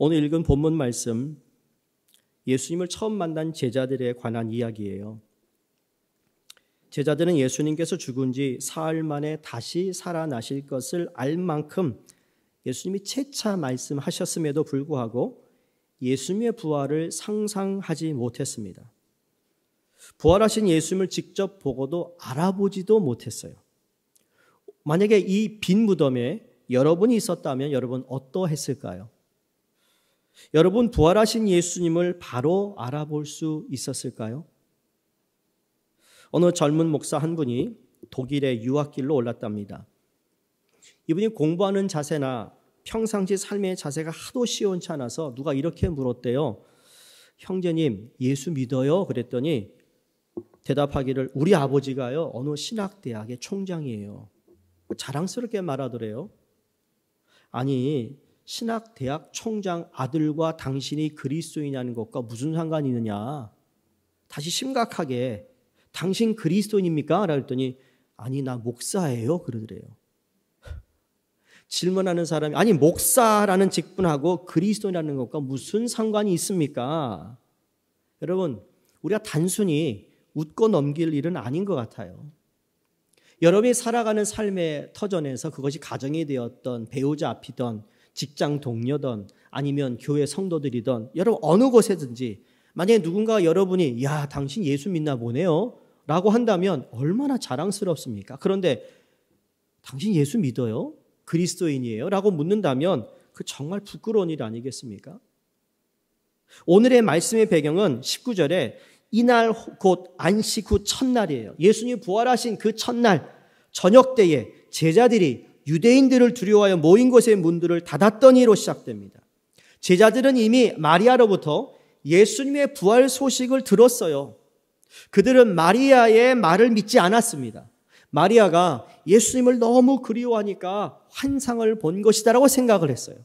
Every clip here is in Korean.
오늘 읽은 본문 말씀, 예수님을 처음 만난 제자들에 관한 이야기예요. 제자들은 예수님께서 죽은 지 사흘 만에 다시 살아나실 것을 알 만큼 예수님이 채차 말씀하셨음에도 불구하고 예수님의 부활을 상상하지 못했습니다. 부활하신 예수님을 직접 보고도 알아보지도 못했어요. 만약에 이 빈 무덤에 여러분이 있었다면 여러분 어떠했을까요? 여러분 부활하신 예수님을 바로 알아볼 수 있었을까요? 어느 젊은 목사 한 분이 독일의 유학길로 올랐답니다. 이분이 공부하는 자세나 평상시 삶의 자세가 하도 시원치 않아서 누가 이렇게 물었대요. 형제님, 예수 믿어요? 그랬더니 대답하기를 우리 아버지가요 어느 신학대학의 총장이에요. 자랑스럽게 말하더래요. 아니, 신학대학 총장 아들과 당신이 그리스도인이냐는 것과 무슨 상관이 있느냐. 다시 심각하게 당신 그리스도인입니까? 라고 했더니 아니, 나 목사예요. 그러더래요. 질문하는 사람이 아니, 목사라는 직분하고 그리스도인이라는 것과 무슨 상관이 있습니까? 여러분, 우리가 단순히 웃고 넘길 일은 아닌 것 같아요. 여러분이 살아가는 삶의 터전에서 그것이 가정이 되었던 배우자 앞이던 직장 동료든 아니면 교회 성도들이든 여러분 어느 곳에든지 만약에 누군가 여러분이 야, 당신 예수 믿나 보네요 라고 한다면 얼마나 자랑스럽습니까? 그런데 당신 예수 믿어요? 그리스도인이에요? 라고 묻는다면 그 정말 부끄러운 일 아니겠습니까? 오늘의 말씀의 배경은 19절에 이날 곧 안식 후 첫날이에요. 예수님이 부활하신 그 첫날 저녁 때에 제자들이 유대인들을 두려워하여 모인 곳의 문들을 닫았더니로 시작됩니다. 제자들은 이미 마리아로부터 예수님의 부활 소식을 들었어요. 그들은 마리아의 말을 믿지 않았습니다. 마리아가 예수님을 너무 그리워하니까 환상을 본 것이다라고 생각을 했어요.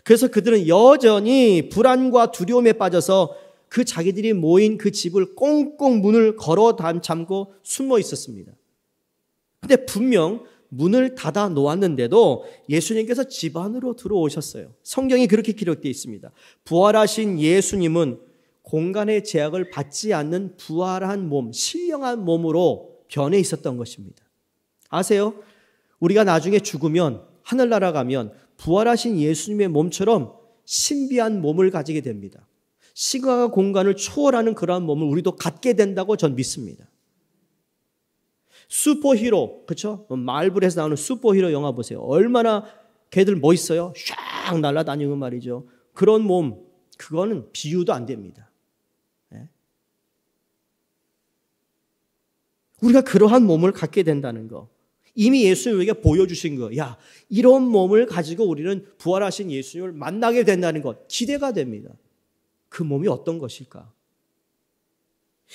그래서 그들은 여전히 불안과 두려움에 빠져서 그 자기들이 모인 그 집을 꽁꽁 문을 걸어 잠고 숨어 있었습니다. 근데 분명 문을 닫아 놓았는데도 예수님께서 집 안으로 들어오셨어요. 성경이 그렇게 기록되어 있습니다. 부활하신 예수님은 공간의 제약을 받지 않는 부활한 몸, 신령한 몸으로 변해 있었던 것입니다. 아세요? 우리가 나중에 죽으면 하늘나라 가면 부활하신 예수님의 몸처럼 신비한 몸을 가지게 됩니다. 시간과 공간을 초월하는 그러한 몸을 우리도 갖게 된다고 전 믿습니다. 슈퍼히로, 그렇죠? 마블에서 나오는 슈퍼히로 영화 보세요. 얼마나 걔들 멋있어요? 샥 날아다니고 말이죠. 그런 몸, 그거는 비유도 안 됩니다. 네? 우리가 그러한 몸을 갖게 된다는 거. 이미 예수님이 우리에게 보여주신 거. 야, 이런 몸을 가지고 우리는 부활하신 예수님을 만나게 된다는 것. 기대가 됩니다. 그 몸이 어떤 것일까?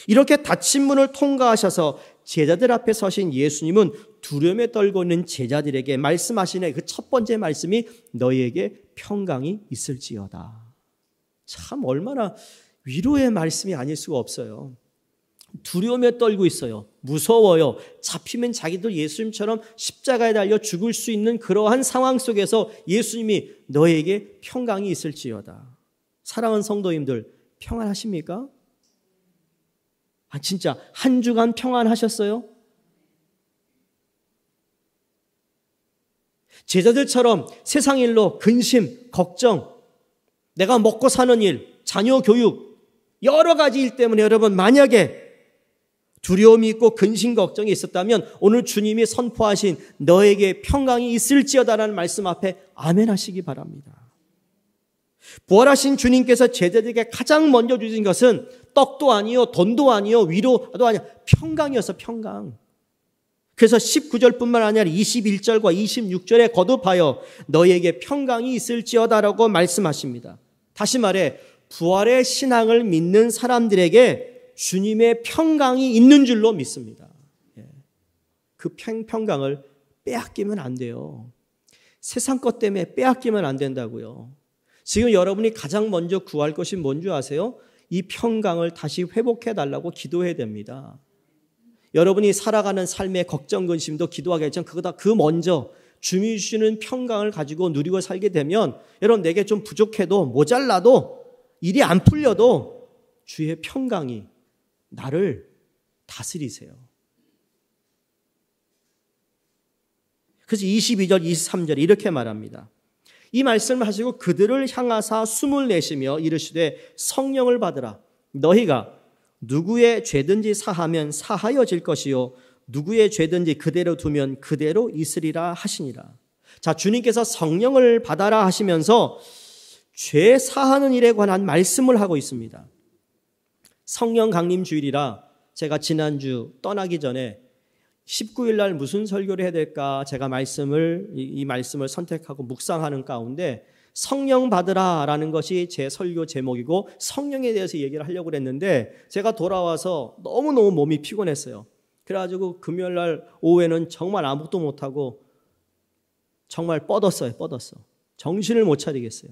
이렇게 닫힌 문을 통과하셔서 제자들 앞에 서신 예수님은 두려움에 떨고 있는 제자들에게 말씀하시는 그 첫 번째 말씀이 너희에게 평강이 있을지어다. 참 얼마나 위로의 말씀이 아닐 수가 없어요. 두려움에 떨고 있어요. 무서워요. 잡히면 자기도 예수님처럼 십자가에 달려 죽을 수 있는 그러한 상황 속에서 예수님이 너희에게 평강이 있을지어다. 사랑하는 성도님들, 평안하십니까? 아, 진짜 한 주간 평안하셨어요? 제자들처럼 세상 일로 근심, 걱정, 내가 먹고 사는 일, 자녀 교육, 여러 가지 일 때문에 여러분 만약에 두려움이 있고 근심, 걱정이 있었다면 오늘 주님이 선포하신 너에게 평강이 있을지어다라는 말씀 앞에 아멘 하시기 바랍니다. 부활하신 주님께서 제자들에게 가장 먼저 주신 것은 떡도 아니요, 돈도 아니요, 위로도 아니요, 평강이어서 평강. 그래서 19절뿐만 아니라 21절과 26절에 거듭하여 너희에게 평강이 있을지어다라고 말씀하십니다. 다시 말해 부활의 신앙을 믿는 사람들에게 주님의 평강이 있는 줄로 믿습니다. 그 평강을 빼앗기면 안 돼요. 세상 것 때문에 빼앗기면 안 된다고요. 지금 여러분이 가장 먼저 구할 것이 뭔지 아세요? 이 평강을 다시 회복해 달라고 기도해야 됩니다. 여러분이 살아가는 삶의 걱정, 근심도 기도하겠지만 그거다 그 먼저 주님이 주시는 평강을 가지고 누리고 살게 되면 여러분 내게 좀 부족해도 모자라도 일이 안 풀려도 주의 평강이 나를 다스리세요. 그래서 22절, 23절에 이렇게 말합니다. 이 말씀을 하시고 그들을 향하사 숨을 내쉬며 이르시되 성령을 받으라. 너희가 누구의 죄든지 사하면 사하여질 것이요 누구의 죄든지 그대로 두면 그대로 있으리라 하시니라. 자, 주님께서 성령을 받아라 하시면서 죄 사하는 일에 관한 말씀을 하고 있습니다. 성령 강림 주일이라 제가 지난주 떠나기 전에 19일 날 무슨 설교를 해야 될까 제가 이 말씀을 선택하고 묵상하는 가운데 성령 받으라라는 것이 제 설교 제목이고 성령에 대해서 얘기를 하려고 했는데 제가 돌아와서 너무너무 몸이 피곤했어요. 그래가지고 금요일 날 오후에는 정말 아무것도 못하고 정말 뻗었어. 정신을 못 차리겠어요.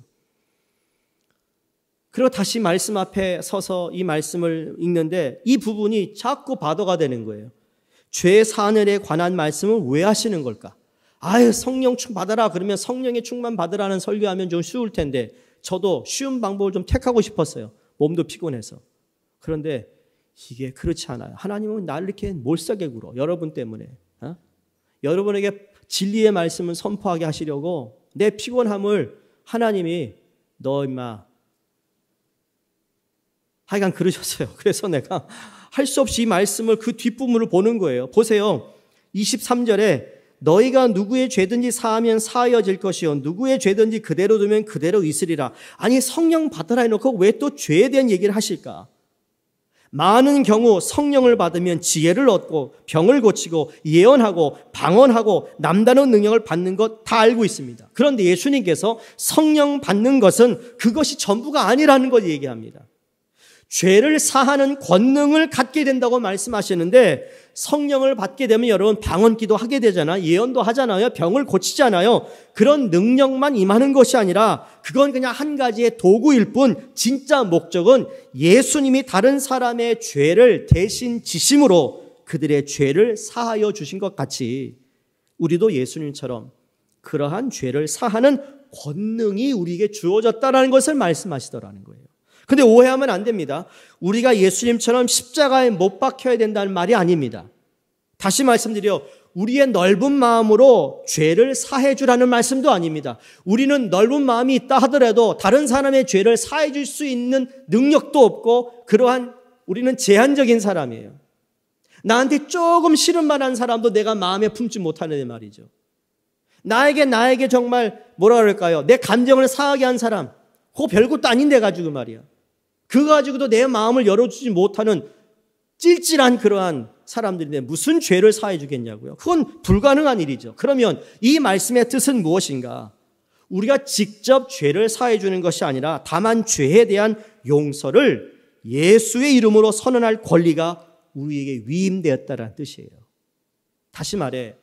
그리고 다시 말씀 앞에 서서 이 말씀을 읽는데 이 부분이 자꾸 바더가 되는 거예요. 죄 사늘에 관한 말씀을 왜 하시는 걸까? 아유, 성령 충 받아라 그러면 성령의 충만 받으라는 설교하면 좀 쉬울 텐데 저도 쉬운 방법을 좀 택하고 싶었어요. 몸도 피곤해서. 그런데 이게 그렇지 않아요. 하나님은 나를 이렇게 몰싸게 굴어. 여러분 때문에. 여러분에게 진리의 말씀을 선포하게 하시려고 내 피곤함을 하나님이 너 임마 하여간 그러셨어요. 그래서 내가 할 수 없이 이 말씀을 그 뒷부분을 보는 거예요. 보세요. 23절에 너희가 누구의 죄든지 사하면 사하여질 것이요 누구의 죄든지 그대로 두면 그대로 있으리라. 아니 성령 받으라 해놓고 왜 또 죄에 대한 얘기를 하실까? 많은 경우 성령을 받으면 지혜를 얻고 병을 고치고 예언하고 방언하고 남다른 능력을 받는 것 다 알고 있습니다. 그런데 예수님께서 성령 받는 것은 그것이 전부가 아니라는 걸 얘기합니다. 죄를 사하는 권능을 갖게 된다고 말씀하시는데 성령을 받게 되면 여러분 방언기도 하게 되잖아요. 예언도 하잖아요. 병을 고치잖아요. 그런 능력만 임하는 것이 아니라 그건 그냥 한 가지의 도구일 뿐 진짜 목적은 예수님이 다른 사람의 죄를 대신 지심으로 그들의 죄를 사하여 주신 것 같이 우리도 예수님처럼 그러한 죄를 사하는 권능이 우리에게 주어졌다는 것을 말씀하시더라는 거예요. 근데 오해하면 안 됩니다. 우리가 예수님처럼 십자가에 못 박혀야 된다는 말이 아닙니다. 다시 말씀드려 우리의 넓은 마음으로 죄를 사해 주라는 말씀도 아닙니다. 우리는 넓은 마음이 있다 하더라도 다른 사람의 죄를 사해 줄 수 있는 능력도 없고 그러한 우리는 제한적인 사람이에요. 나한테 조금 싫은 말 한 사람도 내가 마음에 품지 못하는 말이죠. 나에게 정말 뭐라 그럴까요? 내 감정을 상하게 한 사람 그거 별것도 아닌데 가지고 말이야. 그거 가지고도 내 마음을 열어주지 못하는 찔찔한 그러한 사람들인데 무슨 죄를 사해 주겠냐고요. 그건 불가능한 일이죠. 그러면 이 말씀의 뜻은 무엇인가? 우리가 직접 죄를 사해 주는 것이 아니라 다만 죄에 대한 용서를 예수의 이름으로 선언할 권리가 우리에게 위임되었다는 뜻이에요. 다시 말해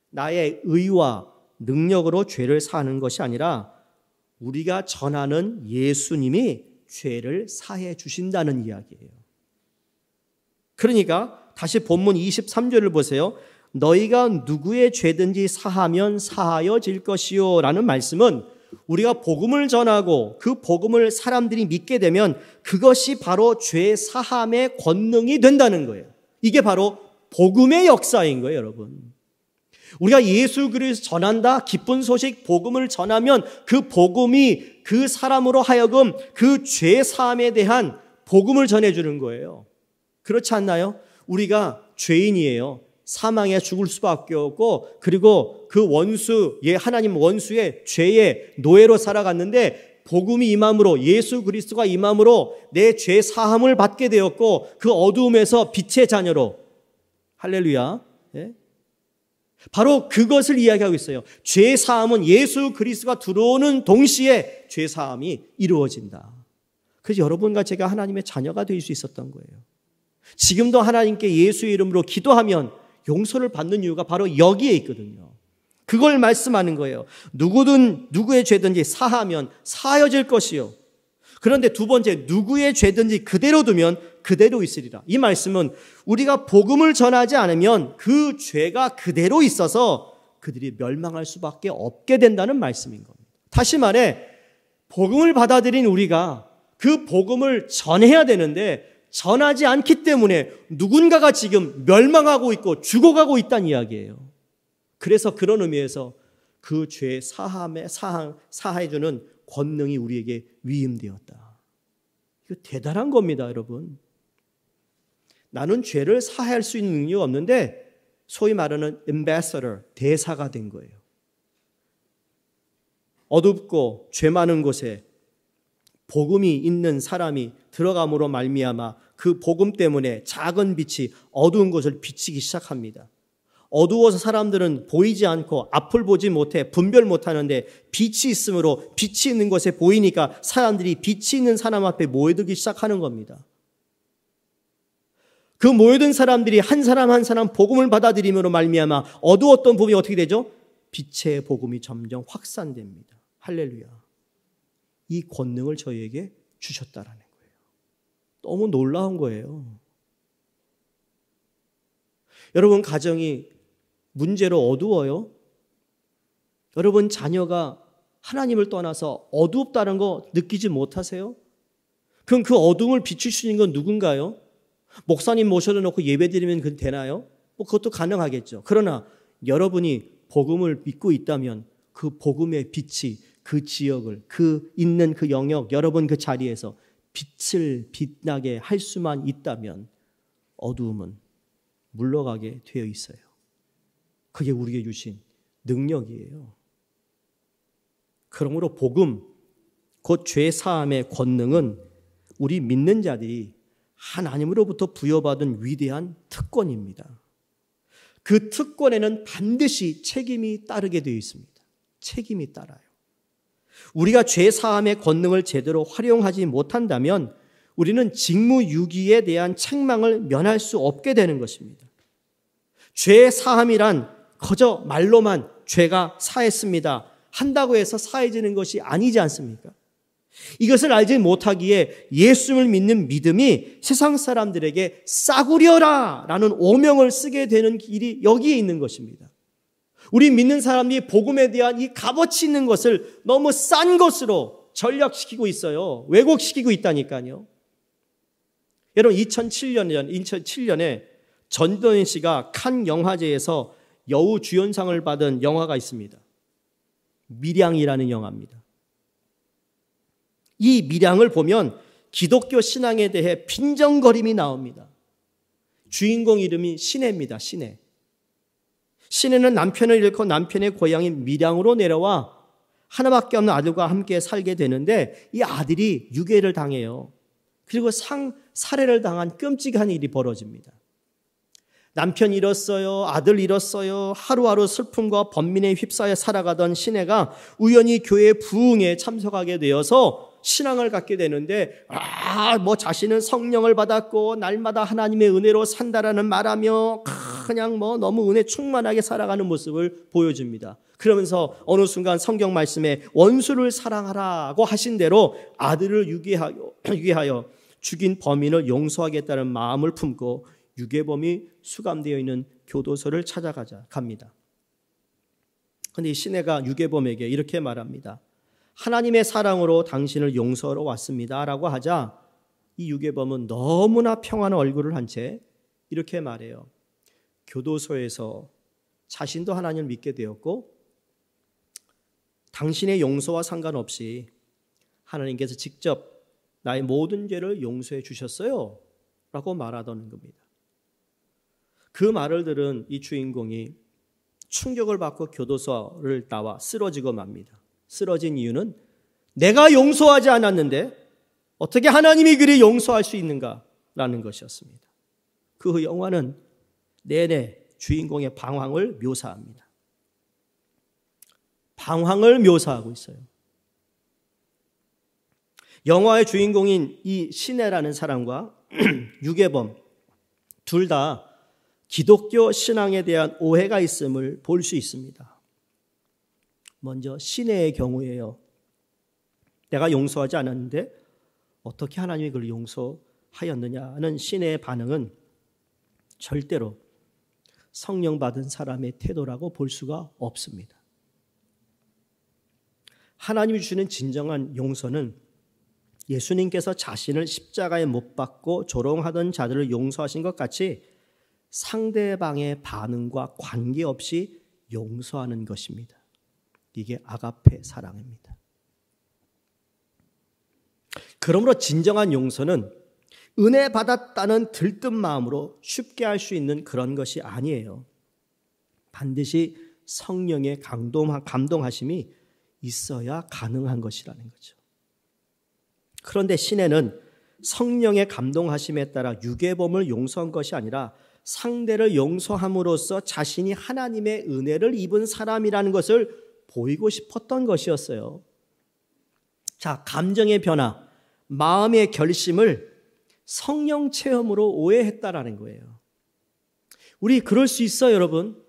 나의 의와 능력으로 죄를 사하는 것이 아니라 우리가 전하는 예수님이 죄를 사해 주신다는 이야기예요. 그러니까 다시 본문 23절을 보세요. 너희가 누구의 죄든지 사하면 사하여질 것이요 라는 말씀은 우리가 복음을 전하고 그 복음을 사람들이 믿게 되면 그것이 바로 죄 사함의 권능이 된다는 거예요. 이게 바로 복음의 역사인 거예요, 여러분. 우리가 예수 그리스도 전한다, 기쁜 소식 복음을 전하면 그 복음이 그 사람으로 하여금 그 죄 사함에 대한 복음을 전해주는 거예요. 그렇지 않나요? 우리가 죄인이에요. 사망에 죽을 수밖에 없고 그리고 그 하나님 원수의 죄의 노예로 살아갔는데 복음이 임함으로 예수 그리스도가 임함으로 내 죄 사함을 받게 되었고 그 어두움에서 빛의 자녀로 할렐루야. 예? 바로 그것을 이야기하고 있어요. 죄 사함은 예수 그리스도가 들어오는 동시에 죄 사함이 이루어진다. 그래서 여러분과 제가 하나님의 자녀가 될 수 있었던 거예요. 지금도 하나님께 예수의 이름으로 기도하면 용서를 받는 이유가 바로 여기에 있거든요. 그걸 말씀하는 거예요. 누구든 누구의 죄든지 사하면 사하여질 것이요. 그런데 두 번째, 누구의 죄든지 그대로 두면 그대로 있으리라. 이 말씀은 우리가 복음을 전하지 않으면 그 죄가 그대로 있어서 그들이 멸망할 수밖에 없게 된다는 말씀인 겁니다. 다시 말해 복음을 받아들인 우리가 그 복음을 전해야 되는데 전하지 않기 때문에 누군가가 지금 멸망하고 있고 죽어가고 있다는 이야기예요. 그래서 그런 의미에서 그 죄 사하해주는 권능이 우리에게 위임되었다. 이거 대단한 겁니다, 여러분. 나는 죄를 사할 수 있는 능력이 없는데 소위 말하는 ambassador, 대사가 된 거예요. 어둡고 죄 많은 곳에 복음이 있는 사람이 들어감으로 말미암아 그 복음 때문에 작은 빛이 어두운 곳을 비치기 시작합니다. 어두워서 사람들은 보이지 않고 앞을 보지 못해 분별 못하는데 빛이 있으므로 빛이 있는 곳에 보이니까 사람들이 빛이 있는 사람 앞에 모여들기 시작하는 겁니다. 그 모여든 사람들이 한 사람 한 사람 복음을 받아들임으로 말미암아 어두웠던 부분이 어떻게 되죠? 빛의 복음이 점점 확산됩니다. 할렐루야. 이 권능을 저희에게 주셨다라는 거예요. 너무 놀라운 거예요. 여러분 가정이 문제로 어두워요? 여러분 자녀가 하나님을 떠나서 어둡다는 거 느끼지 못하세요? 그럼 그 어둠을 비출 수 있는 건 누군가요? 목사님 모셔다 놓고 예배드리면 그 되나요? 그것도 가능하겠죠. 그러나 여러분이 복음을 믿고 있다면 그 복음의 빛이 그 지역을, 그 있는 그 영역, 여러분 그 자리에서 빛을 빛나게 할 수만 있다면 어두움은 물러가게 되어 있어요. 그게 우리에게 주신 능력이에요. 그러므로 복음, 곧 죄 사함의 권능은 우리 믿는 자들이 하나님으로부터 부여받은 위대한 특권입니다. 그 특권에는 반드시 책임이 따르게 되어 있습니다. 책임이 따라요. 우리가 죄 사함의 권능을 제대로 활용하지 못한다면 우리는 직무유기에 대한 책망을 면할 수 없게 되는 것입니다. 죄 사함이란 그저 말로만 죄가 사했습니다 한다고 해서 사해지는 것이 아니지 않습니까? 이것을 알지 못하기에 예수를 믿는 믿음이 세상 사람들에게 싸구려라 라는 오명을 쓰게 되는 길이 여기에 있는 것입니다. 우리 믿는 사람이 복음에 대한 이 값어치 있는 것을 너무 싼 것으로 전락시키고 있어요. 왜곡시키고 있다니까요. 여러분 2007년에 전도연 씨가 칸 영화제에서 여우 주연상을 받은 영화가 있습니다. 밀양이라는 영화입니다. 이 밀양을 보면 기독교 신앙에 대해 빈정거림이 나옵니다. 주인공 이름이 신혜입니다. 신혜는 남편을 잃고 남편의 고향인 밀양으로 내려와 하나밖에 없는 아들과 함께 살게 되는데 이 아들이 유괴를 당해요. 그리고 살해를 당한 끔찍한 일이 벌어집니다. 남편 잃었어요. 아들 잃었어요. 하루하루 슬픔과 번민에 휩싸여 살아가던 신혜가 우연히 교회 부흥에 참석하게 되어서 신앙을 갖게 되는데 자신은 성령을 받았고 날마다 하나님의 은혜로 산다라는 말하며 그냥 너무 은혜 충만하게 살아가는 모습을 보여줍니다. 그러면서 어느 순간 성경 말씀에 원수를 사랑하라고 하신 대로 아들을 유괴하여 죽인 범인을 용서하겠다는 마음을 품고 유괴범이 수감되어 있는 교도소를 갑니다. 그런데 이 신혜가 유괴범에게 이렇게 말합니다. 하나님의 사랑으로 당신을 용서하러 왔습니다 라고 하자 이 유괴범은 너무나 평안한 얼굴을 한 채 이렇게 말해요. 교도소에서 자신도 하나님을 믿게 되었고 당신의 용서와 상관없이 하나님께서 직접 나의 모든 죄를 용서해 주셨어요 라고 말하던 겁니다. 그 말을 들은 이 주인공이 충격을 받고 교도소를 나와 쓰러지고 맙니다. 쓰러진 이유는 내가 용서하지 않았는데 어떻게 하나님이 그리 용서할 수 있는가라는 것이었습니다. 그 영화는 내내 주인공의 방황을 묘사합니다. 방황을 묘사하고 있어요. 영화의 주인공인 이 신혜라는 사람과 유괴범 둘 다 기독교 신앙에 대한 오해가 있음을 볼 수 있습니다. 먼저 신혜의 경우에요. 내가 용서하지 않았는데 어떻게 하나님이 그걸 용서하였느냐는 신혜의 반응은 절대로 성령 받은 사람의 태도라고 볼 수가 없습니다. 하나님이 주시는 진정한 용서는 예수님께서 자신을 십자가에 못 박고 조롱하던 자들을 용서하신 것 같이 상대방의 반응과 관계없이 용서하는 것입니다. 이게 아가페 사랑입니다. 그러므로 진정한 용서는 은혜 받았다는 들뜬 마음으로 쉽게 할 수 있는 그런 것이 아니에요. 반드시 성령의 감동하심이 있어야 가능한 것이라는 거죠. 그런데 시내는 성령의 감동하심에 따라 유괴범을 용서한 것이 아니라 상대를 용서함으로써 자신이 하나님의 은혜를 입은 사람이라는 것을 보이고 싶었던 것이었어요. 자, 감정의 변화, 마음의 결심을 성령 체험으로 오해했다라는 거예요. 우리 그럴 수 있어요, 여러분.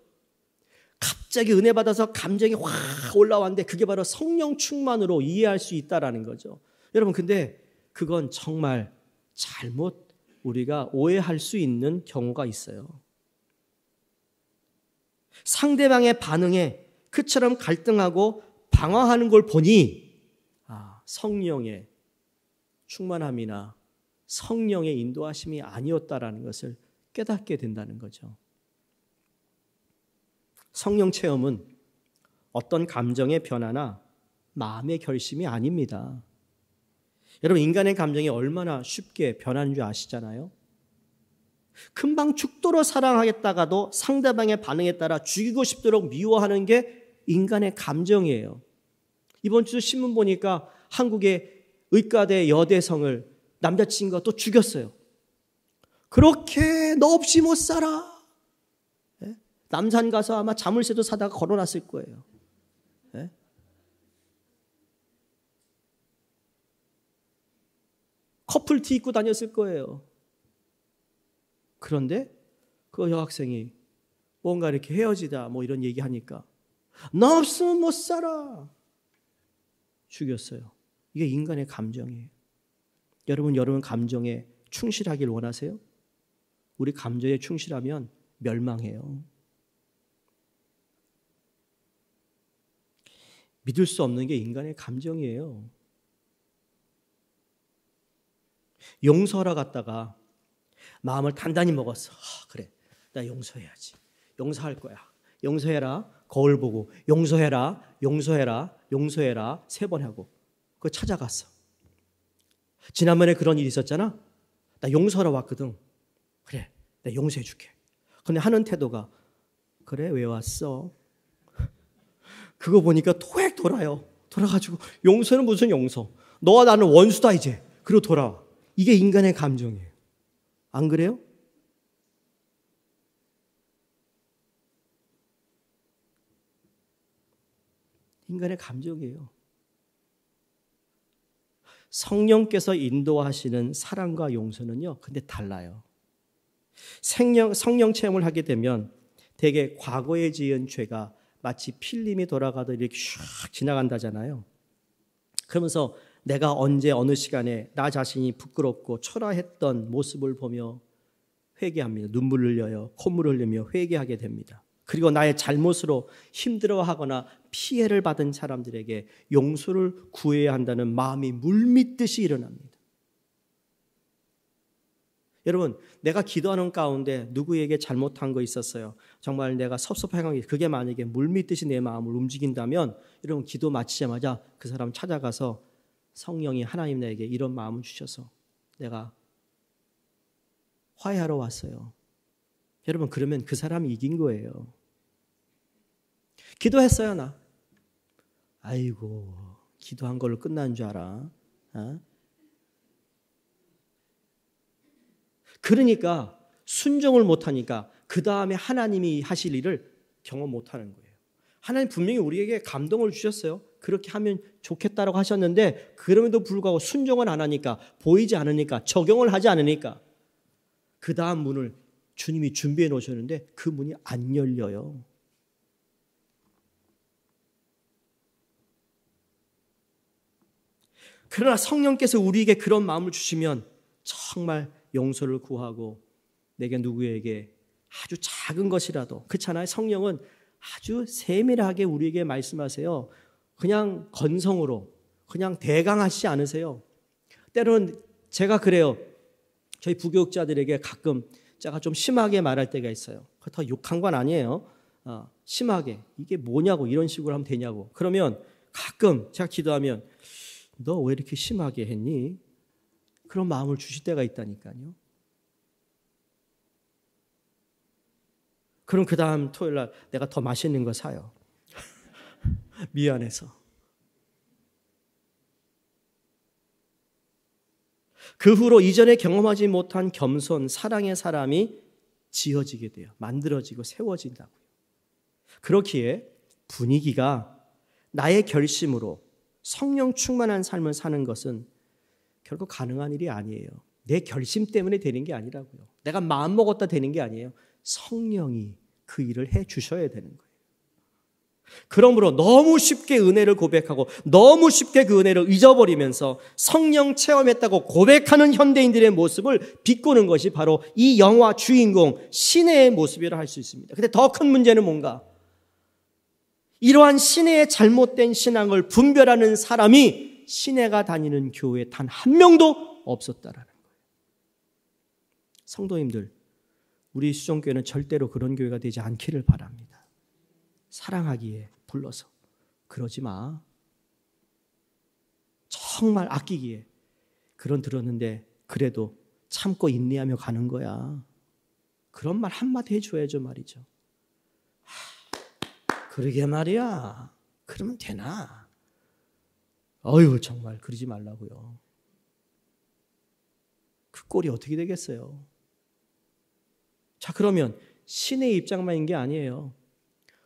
갑자기 은혜 받아서 감정이 확 올라왔는데 그게 바로 성령 충만으로 이해할 수 있다라는 거죠. 여러분, 근데 그건 정말 잘못 우리가 오해할 수 있는 경우가 있어요. 상대방의 반응에 그처럼 갈등하고 방황하는 걸 보니 성령의 충만함이나 성령의 인도하심이 아니었다라는 것을 깨닫게 된다는 거죠. 성령 체험은 어떤 감정의 변화나 마음의 결심이 아닙니다. 여러분, 인간의 감정이 얼마나 쉽게 변하는 줄 아시잖아요. 금방 죽도록 사랑하겠다가도 상대방의 반응에 따라 죽이고 싶도록 미워하는 게 인간의 감정이에요. 이번 주 신문 보니까 한국의 의과대 여대생을 남자친구가 또 죽였어요. 그렇게 너 없이 못 살아. 네? 남산 가서 아마 자물쇠도 사다가 걸어놨을 거예요. 네? 커플티 입고 다녔을 거예요. 그런데 그 여학생이 뭔가 이렇게 헤어지다 뭐 이런 얘기하니까 너 없으면 못 살아. 죽였어요. 이게 인간의 감정이에요. 여러분 감정에 충실하길 원하세요? 우리 감정에 충실하면 멸망해요. 믿을 수 없는 게 인간의 감정이에요. 용서하러 갔다가 마음을 단단히 먹었어. 그래, 나 용서해야지. 용서할 거야. 용서해라. 거울 보고 용서해라. 용서해라. 용서해라. 3번 하고 그거 찾아갔어. 지난번에 그런 일이 있었잖아. 나 용서하러 왔거든. 그래, 내가 용서해 줄게. 근데 하는 태도가 그래, 왜 왔어? 그거 보니까 토액 돌아요. 돌아가지고 용서는 무슨 용서? 너와 나는 원수다 이제. 그리고 돌아와. 이게 인간의 감정이에요. 안 그래요? 인간의 감정이에요. 성령께서 인도하시는 사랑과 용서는요, 근데 달라요. 성령 체험을 하게 되면 대개 과거에 지은 죄가 마치 필름이 돌아가듯 이렇게 슉 지나간다잖아요. 그러면서 내가 언제 어느 시간에 나 자신이 부끄럽고 초라했던 모습을 보며 회개합니다. 눈물을 흘려요. 콧물을 흘리며 회개하게 됩니다. 그리고 나의 잘못으로 힘들어하거나 피해를 받은 사람들에게 용서를 구해야 한다는 마음이 물밀듯이 일어납니다. 여러분, 내가 기도하는 가운데 누구에게 잘못한 거 있었어요. 정말 내가 섭섭한 게 그게 만약에 물밀듯이 내 마음을 움직인다면 여러분, 기도 마치자마자 그 사람 찾아가서 성령이 하나님 나에게 이런 마음을 주셔서 내가 화해하러 왔어요. 여러분, 그러면 그 사람이 이긴 거예요. 기도했어요, 나. 아이고, 기도한 걸로 끝난 줄 알아. 어? 그러니까 순종을 못하니까 그 다음에 하나님이 하실 일을 경험 못하는 거예요. 하나님 분명히 우리에게 감동을 주셨어요. 그렇게 하면 좋겠다라고 하셨는데 그럼에도 불구하고 순종을 안 하니까, 보이지 않으니까, 적용을 하지 않으니까 그 다음 문을 주님이 준비해 놓으셨는데 그 문이 안 열려요. 그러나 성령께서 우리에게 그런 마음을 주시면 정말 용서를 구하고 내게 누구에게 아주 작은 것이라도, 그렇잖아요. 성령은 아주 세밀하게 우리에게 말씀하세요. 그냥 건성으로, 그냥 대강하시지 않으세요. 때로는 제가 그래요. 저희 부교육자들에게 가끔 제가 좀 심하게 말할 때가 있어요. 그렇다고 욕한 건 아니에요. 심하게 이게 뭐냐고 이런 식으로 하면 되냐고. 그러면 가끔 제가 기도하면 너 왜 이렇게 심하게 했니? 그런 마음을 주실 때가 있다니까요. 그럼 그 다음 토요일 날 내가 더 맛있는 거 사요. 미안해서. 그 후로 이전에 경험하지 못한 겸손, 사랑의 사람이 지어지게 돼요. 만들어지고 세워진다고요. 그렇기에 분위기가 나의 결심으로 성령 충만한 삶을 사는 것은 결코 가능한 일이 아니에요. 내 결심 때문에 되는 게 아니라고요. 내가 마음먹었다 되는 게 아니에요. 성령이 그 일을 해 주셔야 되는 거예요. 그러므로 너무 쉽게 은혜를 고백하고 너무 쉽게 그 은혜를 잊어버리면서 성령 체험했다고 고백하는 현대인들의 모습을 비꼬는 것이 바로 이 영화 주인공 시내의 모습이라 할 수 있습니다. 근데 더 큰 문제는 뭔가? 이러한 시내의 잘못된 신앙을 분별하는 사람이 시내가 다니는 교회에 단 한 명도 없었다라는 거예요. 성도님들, 우리 수종교회는 절대로 그런 교회가 되지 않기를 바랍니다. 사랑하기에 불러서 그러지 마. 정말 아끼기에 그런 들었는데 그래도 참고 인내하며 가는 거야. 그런 말 한마디 해줘야죠 말이죠. 그러게 말이야. 그러면 되나? 어휴 정말 그러지 말라고요. 그 꼴이 어떻게 되겠어요? 자 그러면 신의 입장만인 게 아니에요.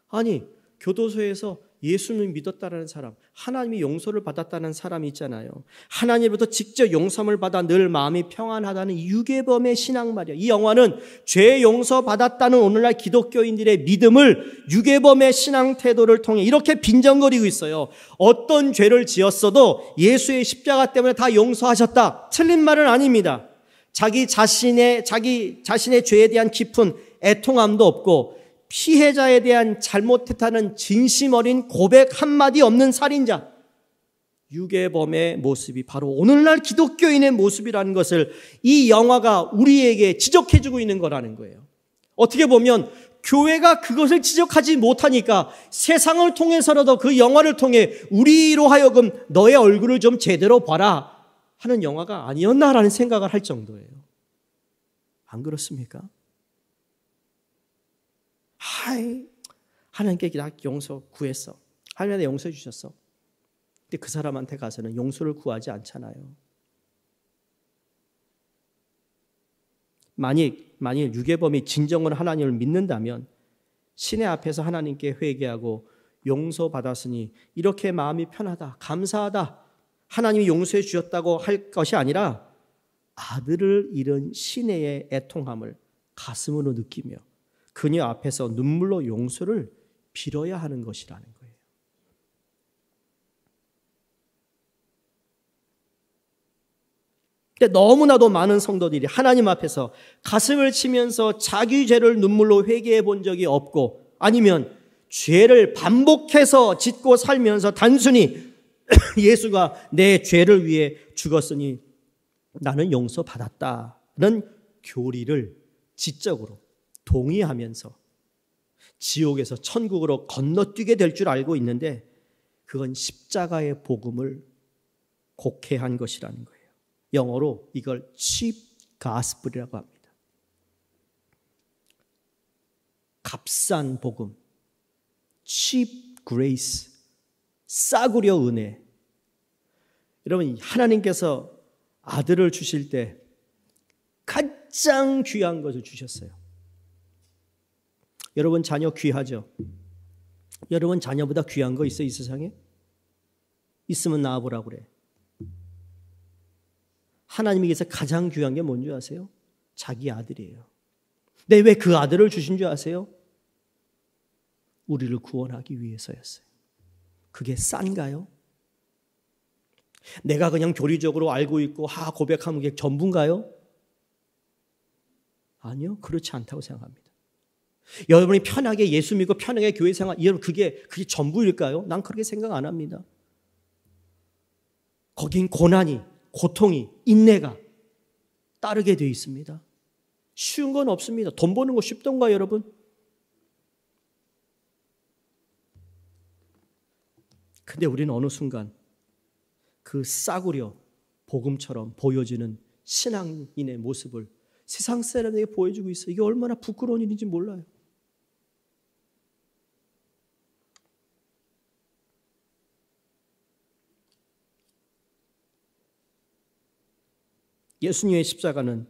아니 교도소에서 예수를 믿었다라는 사람, 하나님이 용서를 받았다는 사람이 있잖아요. 하나님으로부터 직접 용서를 받아 늘 마음이 평안하다는 유괴범의 신앙 말이야. 이 영화는 죄 용서받았다는 오늘날 기독교인들의 믿음을 유괴범의 신앙 태도를 통해 이렇게 빈정거리고 있어요. 어떤 죄를 지었어도 예수의 십자가 때문에 다 용서하셨다. 틀린 말은 아닙니다. 자기 자신의 죄에 대한 깊은 애통함도 없고 피해자에 대한 잘못했다는 진심 어린 고백 한마디 없는 살인자, 유괴범의 모습이 바로 오늘날 기독교인의 모습이라는 것을 이 영화가 우리에게 지적해주고 있는 거라는 거예요. 어떻게 보면 교회가 그것을 지적하지 못하니까 세상을 통해서라도 그 영화를 통해 우리로 하여금 너의 얼굴을 좀 제대로 봐라 하는 영화가 아니었나라는 생각을 할 정도예요. 안 그렇습니까? 하나님께 나 용서 구했어. 하나님한테 용서해 주셨어. 근데 그 사람한테 가서는 용서를 구하지 않잖아요. 만일 유괴범이 진정으로 하나님을 믿는다면 신의 앞에서 하나님께 회개하고 용서받았으니 이렇게 마음이 편하다, 감사하다, 하나님이 용서해 주셨다고 할 것이 아니라 아들을 잃은 시내의 애통함을 가슴으로 느끼며 그녀 앞에서 눈물로 용서를 빌어야 하는 것이라는 거예요. 근데 너무나도 많은 성도들이 하나님 앞에서 가슴을 치면서 자기 죄를 눈물로 회개해 본 적이 없고 아니면 죄를 반복해서 짓고 살면서 단순히 예수가 내 죄를 위해 죽었으니 나는 용서받았다는 교리를 지적으로 동의하면서 지옥에서 천국으로 건너뛰게 될 줄 알고 있는데 그건 십자가의 복음을 곡해한 것이라는 거예요. 영어로 이걸 cheap gospel이라고 합니다. 값싼 복음, cheap grace, 싸구려 은혜. 여러분 하나님께서 아들을 주실 때 가장 귀한 것을 주셨어요. 여러분 자녀 귀하죠? 여러분 자녀보다 귀한 거 있어요? 이 세상에? 있으면 낳아보라고 그래. 하나님에게서 가장 귀한 게 뭔지 아세요? 자기 아들이에요. 근데 왜 그 아들을 주신 줄 아세요? 우리를 구원하기 위해서였어요. 그게 싼가요? 내가 그냥 교리적으로 알고 있고 고백하면 그게 전부인가요? 아니요, 그렇지 않다고 생각합니다. 여러분이 편하게 예수 믿고 편하게 교회 생활, 여러분 그게 전부일까요? 난 그렇게 생각 안 합니다. 거긴 고난이, 고통이, 인내가 따르게 되어 있습니다. 쉬운 건 없습니다. 돈 버는 거 쉽던가 여러분? 근데 우리는 어느 순간 그 싸구려 복음처럼 보여지는 신앙인의 모습을 세상 사람에게 보여주고 있어요. 이게 얼마나 부끄러운 일인지 몰라요. 예수님의 십자가는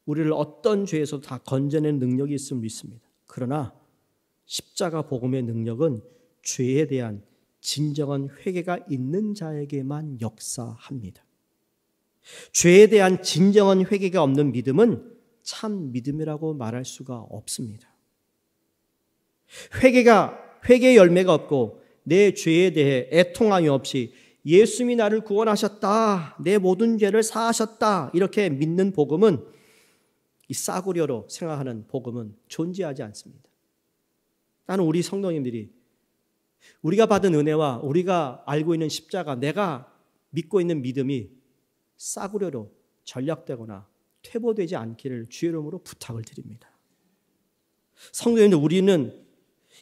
우리를 어떤 죄에서 다 건져낸 능력이 있음을 믿습니다. 그러나 십자가 복음의 능력은 죄에 대한 진정한 회개가 있는 자에게만 역사합니다. 죄에 대한 진정한 회개가 없는 믿음은 참 믿음이라고 말할 수가 없습니다. 회개의 열매가 없고 내 죄에 대해 애통함이 없이 예수님이 나를 구원하셨다, 내 모든 죄를 사하셨다 이렇게 믿는 복음은, 이 싸구려로 생각하는 복음은 존재하지 않습니다. 나는 우리 성도님들이 우리가 받은 은혜와 우리가 알고 있는 십자가, 내가 믿고 있는 믿음이 싸구려로 전략되거나 퇴보되지 않기를 주의 이름으로 부탁을 드립니다. 성도님들, 우리는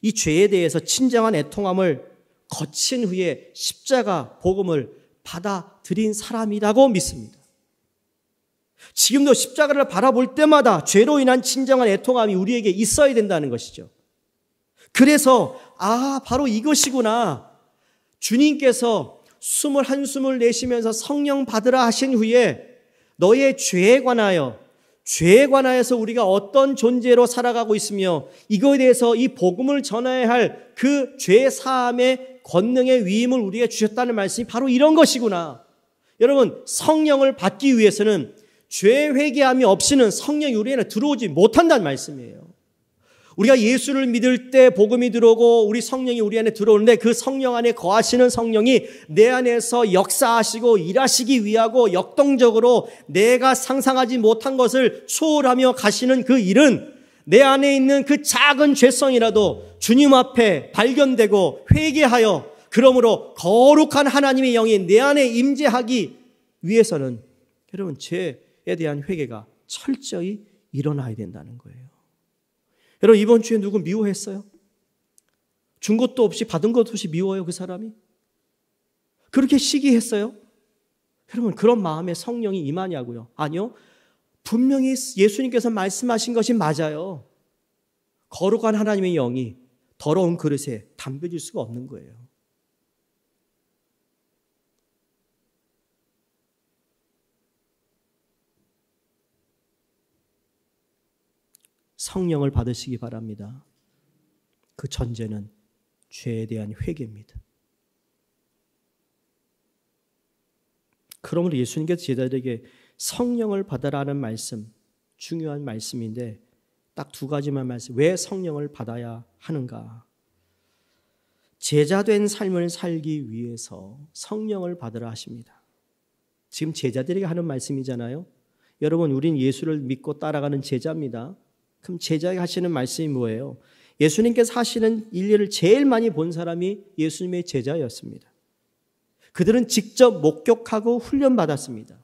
이 죄에 대해서 진정한 애통함을 거친 후에 십자가 복음을 받아들인 사람이라고 믿습니다. 지금도 십자가를 바라볼 때마다 죄로 인한 진정한 애통함이 우리에게 있어야 된다는 것이죠. 그래서 바로 이것이구나. 주님께서 숨을 한숨을 내쉬면서 성령 받으라 하신 후에 너의 죄에 관하여서 우리가 어떤 존재로 살아가고 있으며 이거에 대해서 이 복음을 전해야 할 그 죄 사함의 권능의 위임을 우리에게 주셨다는 말씀이 바로 이런 것이구나. 여러분, 성령을 받기 위해서는 죄 회개함이 없이는 성령이 우리 안에 들어오지 못한다는 말씀이에요. 우리가 예수를 믿을 때 복음이 들어오고 우리 성령이 우리 안에 들어오는데 그 성령 안에 거하시는 성령이 내 안에서 역사하시고 일하시기 위하고 역동적으로 내가 상상하지 못한 것을 초월하며 가시는 그 일은 내 안에 있는 그 작은 죄성이라도 주님 앞에 발견되고 회개하여 그러므로 거룩한 하나님의 영이 내 안에 임재하기 위해서는 여러분 죄에 대한 회개가 철저히 일어나야 된다는 거예요. 여러분, 이번 주에 누구 미워했어요? 준 것도 없이 받은 것도 없이 미워요, 그 사람이? 그렇게 시기했어요? 여러분, 그런 마음에 성령이 임하냐고요? 아니요. 분명히 예수님께서 말씀하신 것이 맞아요. 거룩한 하나님의 영이 더러운 그릇에 담겨질 수가 없는 거예요. 성령을 받으시기 바랍니다. 그 전제는 죄에 대한 회개입니다. 그러므로 예수님께서 제자들에게 성령을 받으라는 말씀, 중요한 말씀인데 딱 두 가지만 말씀. 왜 성령을 받아야 하는가? 제자된 삶을 살기 위해서 성령을 받으라 하십니다. 지금 제자들에게 하는 말씀이잖아요. 여러분, 우린 예수를 믿고 따라가는 제자입니다. 그럼 제자에게 하시는 말씀이 뭐예요? 예수님께서 하시는 일들을 제일 많이 본 사람이 예수님의 제자였습니다. 그들은 직접 목격하고 훈련받았습니다.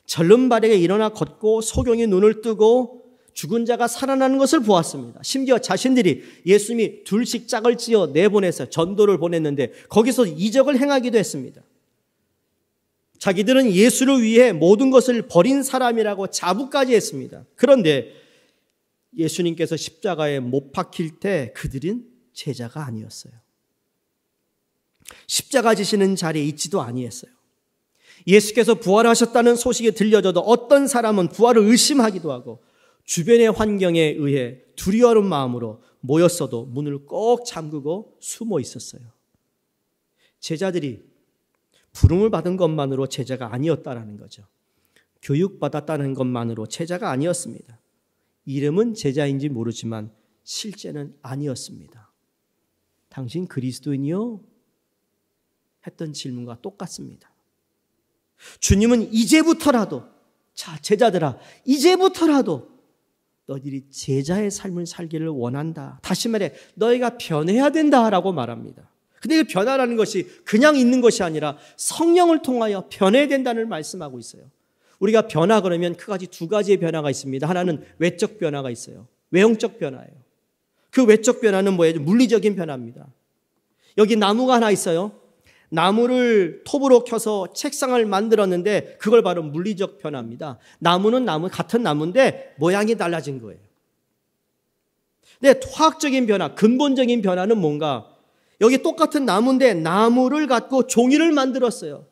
절름발에게 일어나 걷고 소경이 눈을 뜨고 죽은 자가 살아나는 것을 보았습니다. 심지어 자신들이 예수님이 둘씩 짝을 지어 내보내서 전도를 보냈는데 거기서 이적을 행하기도 했습니다. 자기들은 예수를 위해 모든 것을 버린 사람이라고 자부까지 했습니다. 그런데 예수님께서 십자가에 못 박힐 때 그들은 제자가 아니었어요. 십자가 지시는 자리에 있지도 아니했어요. 예수께서 부활하셨다는 소식이 들려져도 어떤 사람은 부활을 의심하기도 하고 주변의 환경에 의해 두려워하는 마음으로 모였어도 문을 꼭 잠그고 숨어 있었어요. 제자들이 부름을 받은 것만으로 제자가 아니었다라는 거죠. 교육받았다는 것만으로 제자가 아니었습니다. 이름은 제자인지 모르지만 실제는 아니었습니다. 당신 그리스도인이요? 했던 질문과 똑같습니다. 주님은 이제부터라도, 자, 제자들아, 이제부터라도 너희들이 제자의 삶을 살기를 원한다. 다시 말해 너희가 변해야 된다라고 말합니다. 근데 이 변화라는 것이 그냥 있는 것이 아니라 성령을 통하여 변해야 된다는 말씀하고 있어요. 우리가 변화 그러면 크게 두 가지의 변화가 있습니다. 하나는 외적 변화가 있어요. 외형적 변화예요. 그 외적 변화는 뭐예요? 물리적인 변화입니다. 여기 나무가 하나 있어요. 나무를 톱으로 켜서 책상을 만들었는데 그걸 바로 물리적 변화입니다. 나무는 나무, 같은 나무인데 모양이 달라진 거예요. 근데 화학적인 변화, 근본적인 변화는 뭔가? 여기 똑같은 나무인데 나무를 갖고 종이를 만들었어요.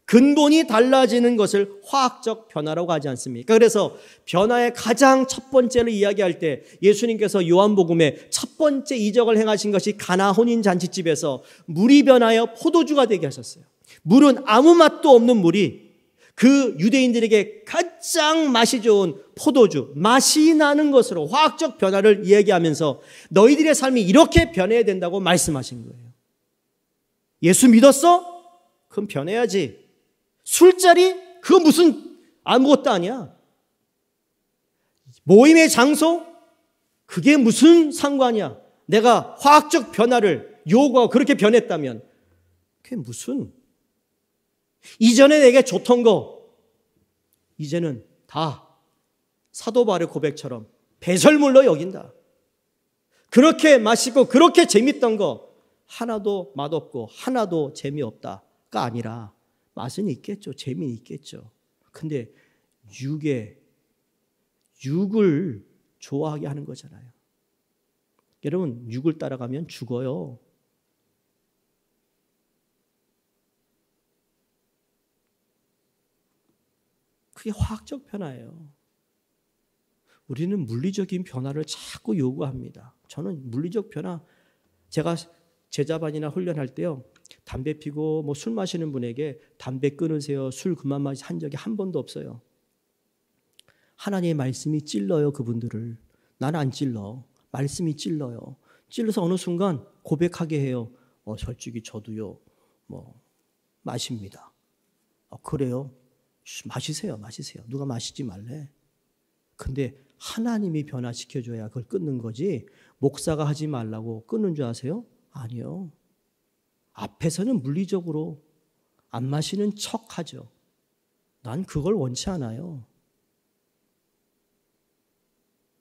근본이 달라지는 것을 화학적 변화라고 하지 않습니까? 그래서 변화의 가장 첫 번째를 이야기할 때 예수님께서 요한복음에 첫 번째 이적을 행하신 것이 가나 혼인 잔치집에서 물이 변하여 포도주가 되게 하셨어요. 물은 아무 맛도 없는 물이 그 유대인들에게 가장 맛이 좋은 포도주, 맛이 나는 것으로 화학적 변화를 이야기하면서 너희들의 삶이 이렇게 변해야 된다고 말씀하신 거예요. 예수 믿었어? 그럼 변해야지. 술자리? 그거 무슨 아무것도 아니야. 모임의 장소? 그게 무슨 상관이야. 내가 화학적 변화를 요구하고 그렇게 변했다면 그게 무슨. 이전에 내게 좋던 거 이제는 다 사도 바울의 고백처럼 배설물로 여긴다. 그렇게 맛있고 그렇게 재밌던 거 하나도 맛없고 하나도 재미없다가 아니라 맛은 있겠죠. 재미는 있겠죠. 근데 육을 좋아하게 하는 거잖아요. 여러분, 육을 따라가면 죽어요. 그게 화학적 변화예요. 우리는 물리적인 변화를 자꾸 요구합니다. 저는 물리적 변화, 제가 제자반이나 훈련할 때요, 담배 피고 술 마시는 분에게 담배 끊으세요, 술 그만 마시 한 적이 한 번도 없어요. 하나님의 말씀이 찔러요, 그분들을. 나는 안 찔러. 말씀이 찔러요. 찔러서 어느 순간 고백하게 해요. 솔직히 저도요, 마십니다. 그래요? 마시세요. 누가 마시지 말래. 근데 하나님이 변화시켜줘야 그걸 끊는 거지, 목사가 하지 말라고 끊는 줄 아세요? 아니요. 앞에서는 물리적으로 안 마시는 척 하죠. 난 그걸 원치 않아요.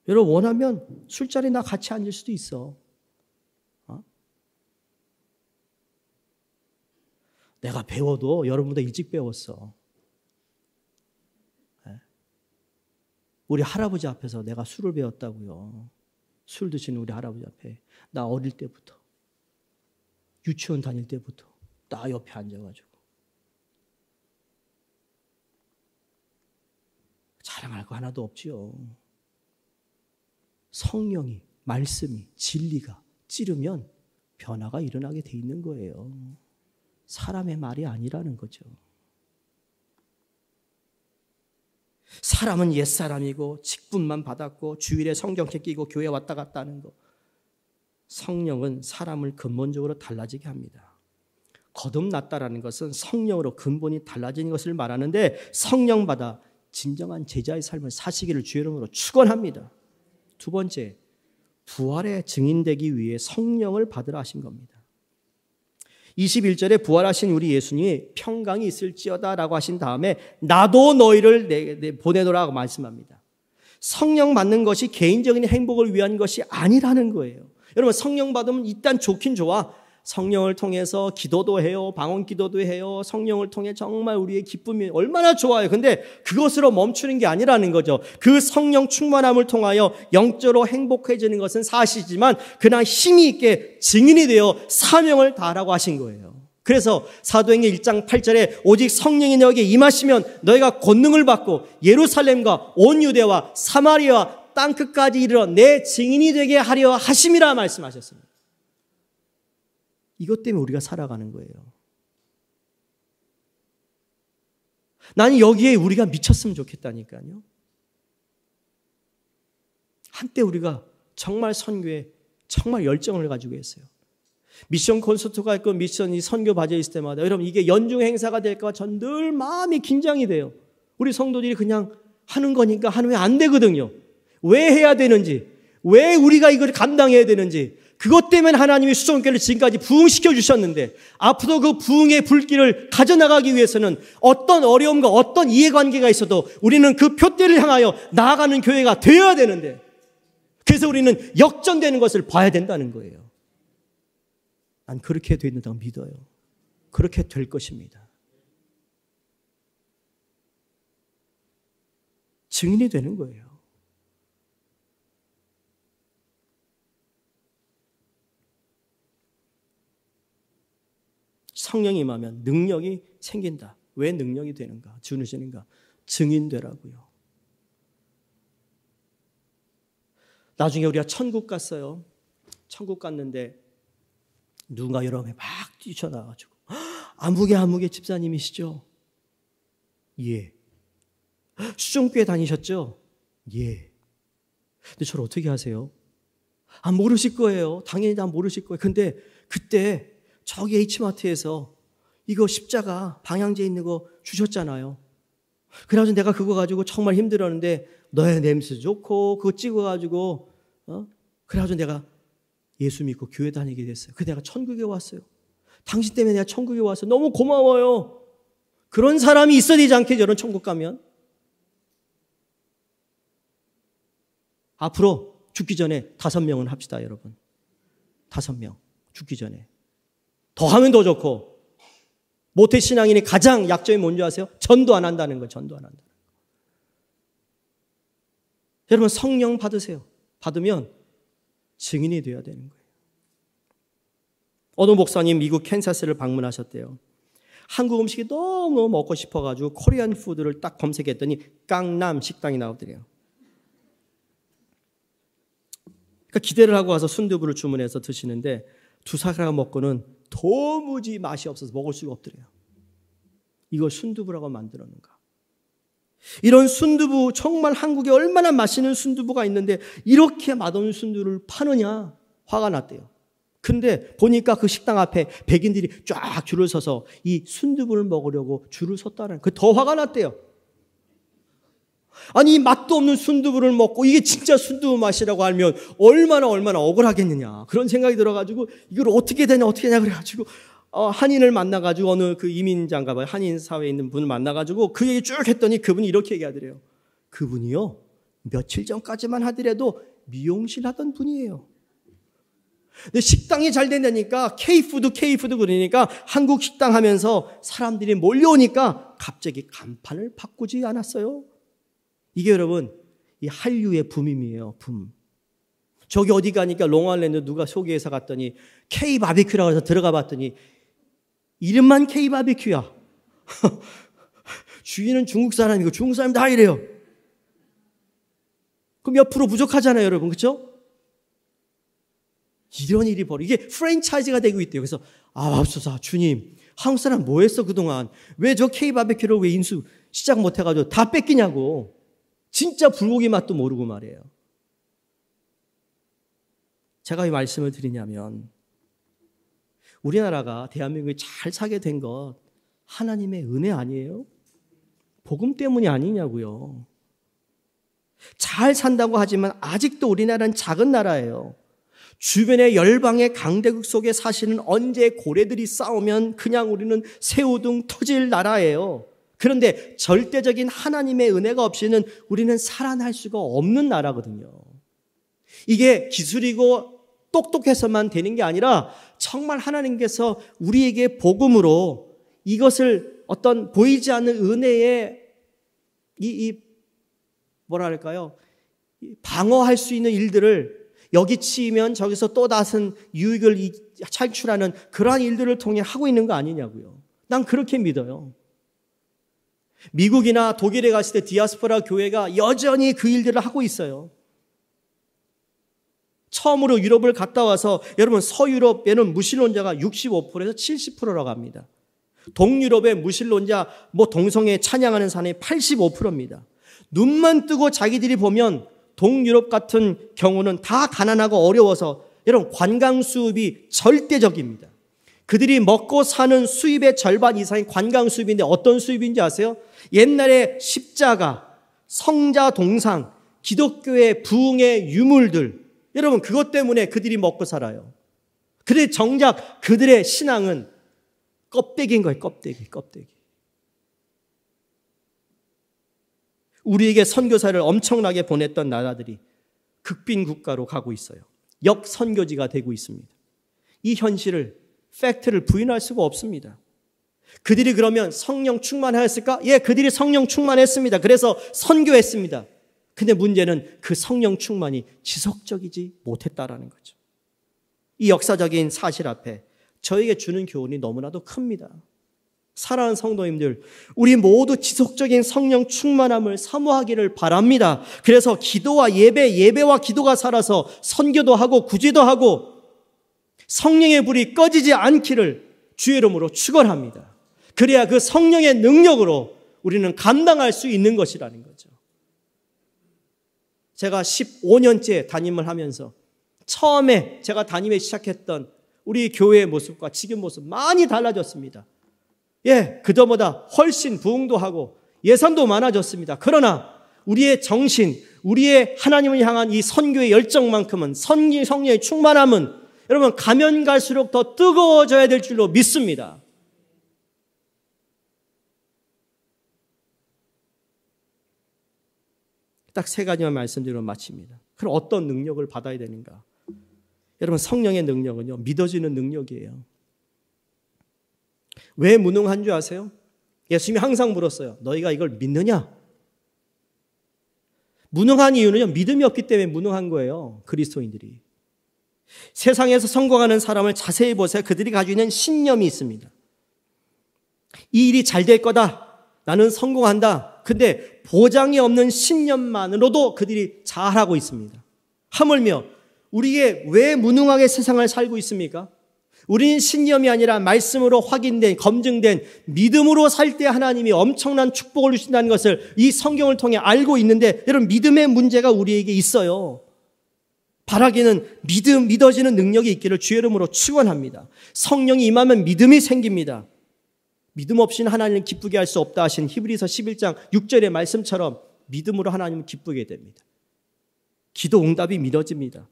여러분, 원하면 술자리 나 같이 앉을 수도 있어. 내가 배워도 여러분보다 일찍 배웠어. 우리 할아버지 앞에서 내가 술을 배웠다고요. 술 드시는 우리 할아버지 앞에. 나 어릴 때부터, 유치원 다닐 때부터 나 옆에 앉아가지고 자랑할 거 하나도 없지요. 성령이, 말씀이, 진리가 찌르면 변화가 일어나게 돼 있는 거예요. 사람의 말이 아니라는 거죠. 사람은 옛사람이고 직분만 받았고 주일에 성경책 끼고 교회 왔다 갔다 하는 거. 성령은 사람을 근본적으로 달라지게 합니다. 거듭났다라는 것은 성령으로 근본이 달라지는 것을 말하는데, 성령받아 진정한 제자의 삶을 사시기를 주의 이름으로 축원합니다. 두 번째, 부활의 증인되기 위해 성령을 받으라 하신 겁니다. 21절에 부활하신 우리 예수님이 평강이 있을지어다라고 하신 다음에 나도 너희를 보내노라고 말씀합니다. 성령 받는 것이 개인적인 행복을 위한 것이 아니라는 거예요. 여러분, 성령 받으면 일단 좋긴 좋아. 성령을 통해서 기도도 해요. 방언 기도도 해요. 성령을 통해 정말 우리의 기쁨이 얼마나 좋아요. 근데 그것으로 멈추는 게 아니라는 거죠. 그 성령 충만함을 통하여 영적으로 행복해지는 것은 사실이지만 그러나 힘이 있게 증인이 되어 사명을 다하라고 하신 거예요. 그래서 사도행전 1장 8절에 오직 성령이 너에게 임하시면 너희가 권능을 받고 예루살렘과 온 유대와 사마리아와 땅끝까지 이르러 내 증인이 되게 하려 하심이라 말씀하셨습니다. 이것 때문에 우리가 살아가는 거예요. 나는 여기에 우리가 미쳤으면 좋겠다니까요. 한때 우리가 정말 선교에 정말 열정을 가지고 했어요. 미션 콘서트가 있고 미션이 선교 바져 있을 때마다 여러분, 이게 연중 행사가 될까 전 늘 마음이 긴장이 돼요. 우리 성도들이 그냥 하는 거니까 하면 안 되거든요. 왜 해야 되는지, 왜 우리가 이걸 감당해야 되는지, 그것 때문에 하나님이 수종교를 지금까지 부흥시켜 주셨는데 앞으로 그 부흥의 불길을 가져나가기 위해서는 어떤 어려움과 어떤 이해관계가 있어도 우리는 그 표대를 향하여 나아가는 교회가 되어야 되는데, 그래서 우리는 역전되는 것을 봐야 된다는 거예요. 난 그렇게 된다고 믿어요. 그렇게 될 것입니다. 증인이 되는 거예요. 성령이 임하면 능력이 생긴다. 왜 능력이 되는가? 주어지는가? 증인되라고요. 나중에 우리가 천국 갔어요. 천국 갔는데 누군가 여러분이 막 뛰쳐나가지고 아무개 집사님이시죠? 예. 수종교회 다니셨죠? 예. 근데 저를 어떻게 하세요? 모르실 거예요. 당연히 다 모르실 거예요. 근데 그때 저기 H마트에서 이거 십자가 방향제 있는 거 주셨잖아요. 그래가지고 내가 그거 가지고 정말 힘들었는데 너의 냄새 좋고 그거 찍어가지고 그래가지고 내가 예수 믿고 교회 다니게 됐어요. 그래서 내가 천국에 왔어요. 당신 때문에 내가 천국에 왔어요. 너무 고마워요. 그런 사람이 있어야 되지 않겠죠? 여러분 천국 가면. 앞으로 죽기 전에 5명은 합시다, 여러분. 5명 죽기 전에. 더 하면 더 좋고, 모태신앙인이 가장 약점이 뭔지 아세요? 전도 안 한다는 거예요. 전도 안 한다는 거. 여러분 성령 받으세요. 받으면 증인이 되어야 되는 거예요. 어느 목사님 미국 캔사스를 방문하셨대요. 한국 음식이 너무 먹고 싶어가지고 코리안 푸드를 딱 검색했더니 강남 식당이 나오더래요. 그러니까 기대를 하고 와서 순두부를 주문해서 드시는데 두 사람 먹고는 도무지 맛이 없어서 먹을 수가 없더래요. 이걸 순두부라고 만들었는가? 이런 순두부, 정말 한국에 얼마나 맛있는 순두부가 있는데 이렇게 맛없는 순두부를 파느냐? 화가 났대요. 근데 보니까 그 식당 앞에 백인들이 쫙 줄을 서서 이 순두부를 먹으려고 줄을 섰다는, 그 더 화가 났대요. 아니 이 맛도 없는 순두부를 먹고 이게 진짜 순두부 맛이라고 알면 얼마나 억울하겠느냐, 그런 생각이 들어가지고 이걸 어떻게 되냐 그래가지고 한인을 만나가지고 어느 그 이민자인가 봐요. 한인 사회에 있는 분을 만나가지고 그 얘기 쭉 했더니 그분이 이렇게 얘기하더래요. 그분이요 며칠 전까지만 하더라도 미용실 하던 분이에요. 근데 식당이 잘 된다니까 K푸드 그러니까 한국 식당 하면서 사람들이 몰려오니까 갑자기 간판을 바꾸지 않았어요. 이게 여러분 이 한류의 붐임이에요. 붐. 저기 어디 가니까 롱아일랜드 누가 소개해서 갔더니 K-바비큐라고 해서 들어가 봤더니 이름만 K-바비큐야. 주인은 중국 사람이고 중국 사람 다 이래요. 그럼 몇 프로 부족하잖아요, 여러분. 그렇죠? 이런 일이 이게 프랜차이즈가 되고 있대요. 그래서 맙소사 주님, 한국 사람 뭐 했어 그동안? 왜 저 K-바비큐를 왜 인수 시작 못 해가지고 다 뺏기냐고. 진짜 불고기 맛도 모르고 말이에요. 제가 이 말씀을 드리냐면 우리나라가 대한민국이 잘 사게 된 것 하나님의 은혜 아니에요? 복음 때문이 아니냐고요. 잘 산다고 하지만 아직도 우리나라는 작은 나라예요. 주변의 열방의 강대국 속에 사시는 언제 고래들이 싸우면 그냥 우리는 새우등 터질 나라예요. 그런데 절대적인 하나님의 은혜가 없이는 우리는 살아날 수가 없는 나라거든요. 이게 기술이고 똑똑해서만 되는 게 아니라 정말 하나님께서 우리에게 복음으로 이것을 어떤 보이지 않는 은혜의 뭐랄까요? 방어할 수 있는 일들을 여기 치면 저기서 또 다른 유익을 창출하는 그러한 일들을 통해 하고 있는 거 아니냐고요. 난 그렇게 믿어요. 미국이나 독일에 갔을 때 디아스포라 교회가 여전히 그 일들을 하고 있어요. 처음으로 유럽을 갔다 와서 여러분 서유럽에는 무신론자가 65%에서 70%라고 합니다. 동유럽의 무신론자 동성애 찬양하는 사람이 85%입니다. 눈만 뜨고 자기들이 보면 동유럽 같은 경우는 다 가난하고 어려워서 여러분 관광 수입이 절대적입니다. 그들이 먹고 사는 수입의 절반 이상이 관광 수입인데 어떤 수입인지 아세요? 옛날에 십자가, 성자 동상, 기독교의 부흥의 유물들, 여러분 그것 때문에 그들이 먹고 살아요. 그런데 정작 그들의 신앙은 껍데기인 거예요. 껍데기. 우리에게 선교사를 엄청나게 보냈던 나라들이 극빈 국가로 가고 있어요. 역선교지가 되고 있습니다. 이 현실을, 팩트를 부인할 수가 없습니다. 그들이 그러면 성령 충만하였을까? 예, 그들이 성령 충만했습니다. 그래서 선교했습니다. 근데 문제는 그 성령 충만이 지속적이지 못했다라는 거죠. 이 역사적인 사실 앞에 저에게 주는 교훈이 너무나도 큽니다. 사랑하는 성도님들, 우리 모두 지속적인 성령 충만함을 사모하기를 바랍니다. 그래서 기도와 예배와 기도가 살아서 선교도 하고 구제도 하고 성령의 불이 꺼지지 않기를 주의 이름으로 축원합니다. 그래야 그 성령의 능력으로 우리는 감당할 수 있는 것이라는 거죠. 제가 15년째 담임을 하면서 처음에 제가 담임에 시작했던 우리 교회의 모습과 지금 모습 많이 달라졌습니다. 예, 그전보다 훨씬 부흥도 하고 예산도 많아졌습니다. 그러나 우리의 정신, 우리의 하나님을 향한 이 선교의 열정만큼은, 성령의 충만함은 여러분 가면 갈수록 더 뜨거워져야 될 줄로 믿습니다. 딱 3가지만 말씀드리면 마칩니다. 그럼 어떤 능력을 받아야 되는가? 여러분 성령의 능력은요, 믿어지는 능력이에요. 왜 무능한 줄 아세요? 예수님이 항상 물었어요. 너희가 이걸 믿느냐? 무능한 이유는요, 믿음이 없기 때문에 무능한 거예요. 그리스도인들이. 세상에서 성공하는 사람을 자세히 보세요. 그들이 가지고 있는 신념이 있습니다. 이 일이 잘 될 거다. 나는 성공한다. 근데 보장이 없는 신념만으로도 그들이 잘하고 있습니다. 하물며 우리의 왜 무능하게 세상을 살고 있습니까? 우리는 신념이 아니라 말씀으로 확인된, 검증된 믿음으로 살 때 하나님이 엄청난 축복을 주신다는 것을 이 성경을 통해 알고 있는데, 여러분 믿음의 문제가 우리에게 있어요. 바라기는 믿어지는 능력이 있기를 주의 이름으로 축원합니다. 성령이 임하면 믿음이 생깁니다. 믿음 없이는 하나님을 기쁘게 할 수 없다 하신 히브리서 11장 6절의 말씀처럼 믿음으로 하나님을 기쁘게 됩니다. 기도 응답이 믿어집니다.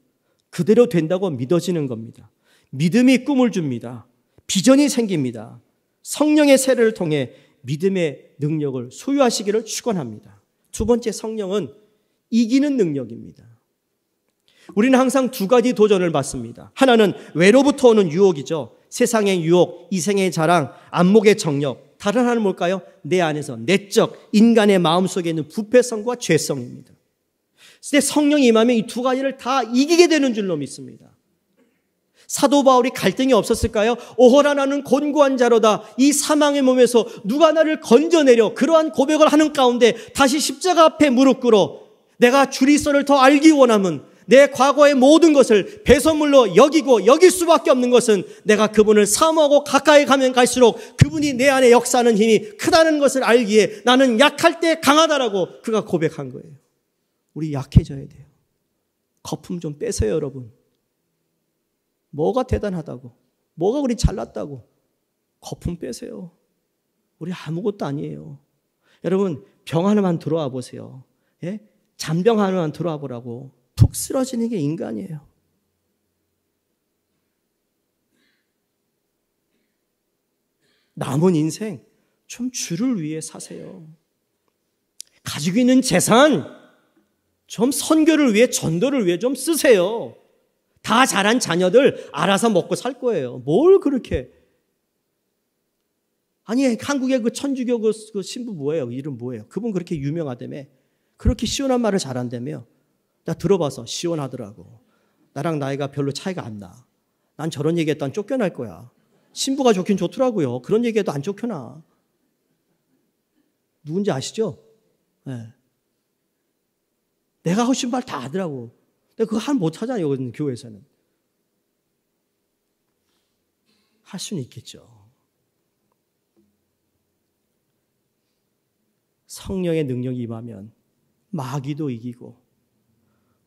그대로 된다고 믿어지는 겁니다. 믿음이 꿈을 줍니다. 비전이 생깁니다. 성령의 세례를 통해 믿음의 능력을 소유하시기를 축원합니다. 두 번째, 성령은 이기는 능력입니다. 우리는 항상 2가지 도전을 받습니다. 하나는 외로부터 오는 유혹이죠. 세상의 유혹, 이생의 자랑, 안목의 정력. 다른 하나는 뭘까요? 내 안에서 내적, 인간의 마음속에 있는 부패성과 죄성입니다. 근데 성령이 임하면 이 2가지를 다 이기게 되는 줄로 믿습니다. 사도 바울이 갈등이 없었을까요? 오호라 나는 곤고한 자로다. 이 사망의 몸에서 누가 나를 건져내려. 그러한 고백을 하는 가운데 다시 십자가 앞에 무릎 꿇어 내가 그리스도를 더 알기 원함은 내 과거의 모든 것을 배설물로 여기고 여길 수밖에 없는 것은 내가 그분을 사모하고 가까이 가면 갈수록 그분이 내 안에 역사하는 힘이 크다는 것을 알기에 나는 약할 때 강하다라고 그가 고백한 거예요. 우리 약해져야 돼요. 거품 좀 빼세요, 여러분. 뭐가 대단하다고, 뭐가 우리 잘났다고 거품 빼세요. 우리 아무것도 아니에요. 여러분 병 하나만 들어와 보세요. 예? 잔병 하나만 들어와 보라고. 푹 쓰러지는 게 인간이에요. 남은 인생 좀 주를 위해 사세요. 가지고 있는 재산 좀 선교를 위해, 전도를 위해 좀 쓰세요. 다 자란 자녀들 알아서 먹고 살 거예요. 뭘 그렇게. 아니 한국의 그 천주교 그 신부 뭐예요? 이름 뭐예요? 그분 그렇게 유명하다며. 그렇게 시원한 말을 잘한다며. 나 들어봐서 시원하더라고. 나랑 나이가 별로 차이가 안 나. 난 저런 얘기해도 안 쫓겨날 거야. 신부가 좋긴 좋더라고요. 그런 얘기해도 안 쫓겨나. 누군지 아시죠? 네. 내가 하고 싶은 말 다 하더라고. 근데 그거 못 하잖아요. 여기 교회에서는. 할 수는 있겠죠. 성령의 능력이 임하면 마귀도 이기고,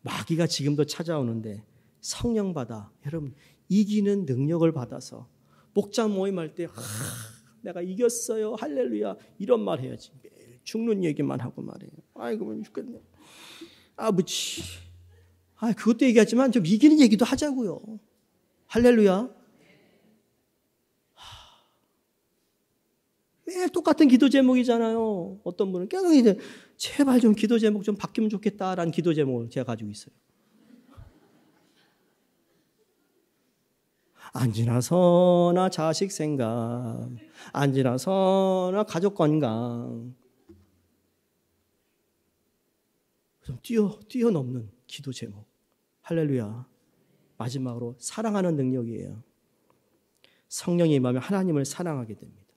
마귀가 지금도 찾아오는데 성령 받아 여러분 이기는 능력을 받아서 목장 모임할 때 내가 이겼어요 할렐루야 이런 말 해야지. 매일 죽는 얘기만 하고 말이에요. 아이고 죽겠네. 아버지. 그것도 얘기하지만 좀 이기는 얘기도 하자고요. 할렐루야. 매일 똑같은 기도 제목이잖아요. 어떤 분은 계속 이제 제발 좀 기도 제목 좀 바뀌면 좋겠다라는 기도 제목을 제가 가지고 있어요. 안지나서나 자식 생각, 안지나서나 가족 건강. 좀 뛰어넘는 기도 제목. 할렐루야. 마지막으로 사랑하는 능력이에요. 성령이 임하면 하나님을 사랑하게 됩니다.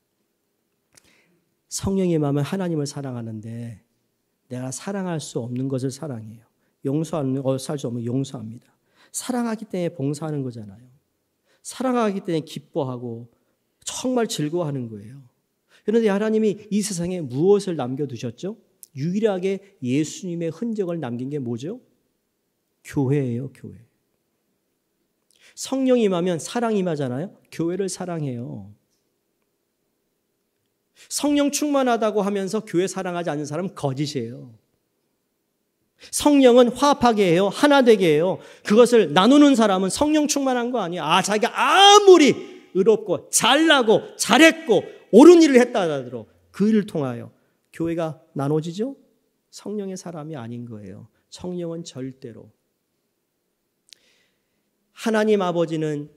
성령이 임하면 하나님을 사랑하는데 내가 사랑할 수 없는 것을 사랑해요. 살 수 없는 용서합니다. 사랑하기 때문에 봉사하는 거잖아요. 사랑하기 때문에 기뻐하고 정말 즐거워하는 거예요. 그런데 하나님이 이 세상에 무엇을 남겨두셨죠? 유일하게 예수님의 흔적을 남긴 게 뭐죠? 교회예요, 교회. 성령이 임하면 사랑이 임하잖아요. 교회를 사랑해요. 성령 충만하다고 하면서 교회 사랑하지 않는 사람은 거짓이에요. 성령은 화합하게 해요. 하나 되게 해요. 그것을 나누는 사람은 성령 충만한 거 아니야. 자기가 아무리 의롭고 잘나고 잘했고 옳은 일을 했다 하더라도 그 일을 통하여 교회가 나눠지죠? 성령의 사람이 아닌 거예요. 성령은 절대로. 하나님 아버지는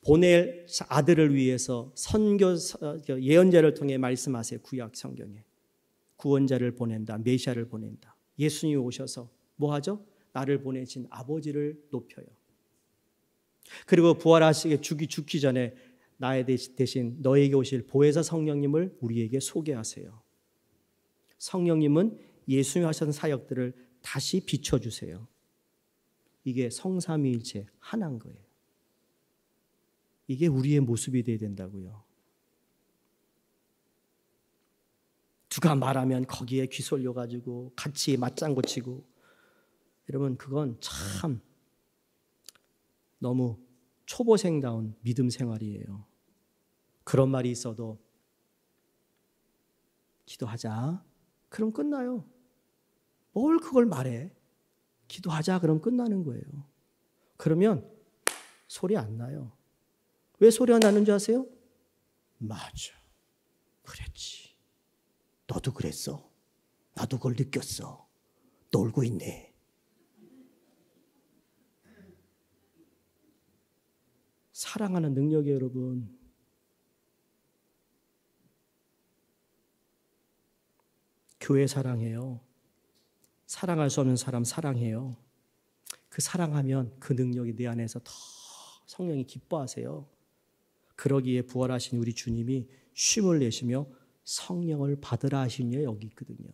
보낼 아들을 위해서 예언자를 통해 말씀하세요. 구약 성경에. 구원자를 보낸다. 메시아를 보낸다. 예수님이 오셔서 뭐 하죠? 나를 보내신 아버지를 높여요. 그리고 부활하시게 죽기 전에 나의 대신 너에게 오실 보혜사 성령님을 우리에게 소개하세요. 성령님은 예수님이 하셨던 사역들을 다시 비춰주세요. 이게 성삼위일체 하나인 거예요. 이게 우리의 모습이 되어야 된다고요. 누가 말하면 거기에 귀 쏠려가지고 같이 맞장구 치고 여러분 그건 참 너무 초보생다운 믿음 생활이에요. 그런 말이 있어도 기도하자. 그럼 끝나요. 뭘 그걸 말해. 기도하자. 그럼 끝나는 거예요. 그러면 소리 안 나요. 왜 소리가 나는 줄 아세요? 맞아. 그랬지. 너도 그랬어. 나도 그걸 느꼈어. 놀고 있네. 사랑하는 능력이에요, 여러분. 교회 사랑해요. 사랑할 수 없는 사람 사랑해요. 그 사랑하면 그 능력이 내 안에서 더 성령이 기뻐하세요. 그러기에 부활하신 우리 주님이 쉼을 내시며 성령을 받으라 하시니 여기 있거든요.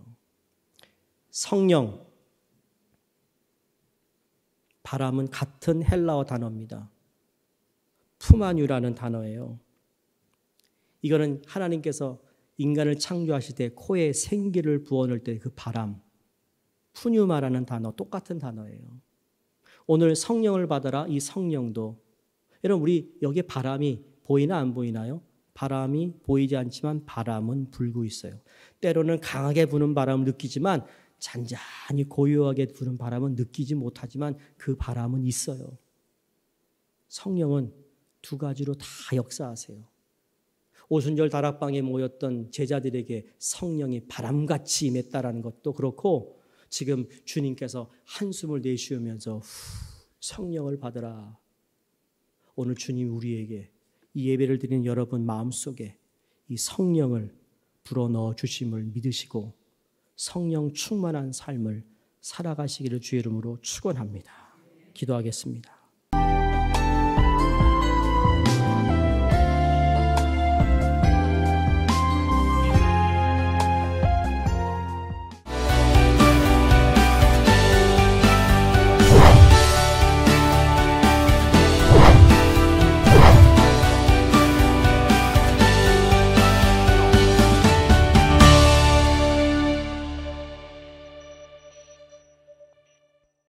성령, 바람은 같은 헬라어 단어입니다. 푸마뉴라는 단어예요. 이거는 하나님께서 인간을 창조하실 때 코에 생기를 부어넣을 때 그 바람, 푸뉴마라는 단어, 똑같은 단어예요. 오늘 성령을 받아라. 이 성령도 여러분 우리 여기에 바람이 보이나 안 보이나요? 바람이 보이지 않지만 바람은 불고 있어요. 때로는 강하게 부는 바람을 느끼지만 잔잔히 고요하게 부는 바람은 느끼지 못하지만 그 바람은 있어요. 성령은 두 가지로 다 역사하세요. 오순절 다락방에 모였던 제자들에게 성령이 바람같이 임했다라는 것도 그렇고 지금 주님께서 한숨을 내쉬면서 성령을 받으라. 오늘 주님이 우리에게 이 예배를 드리는 여러분 마음속에 이 성령을 불어넣어 주심을 믿으시고 성령 충만한 삶을 살아가시기를 주의 이름으로 축원합니다. 기도하겠습니다.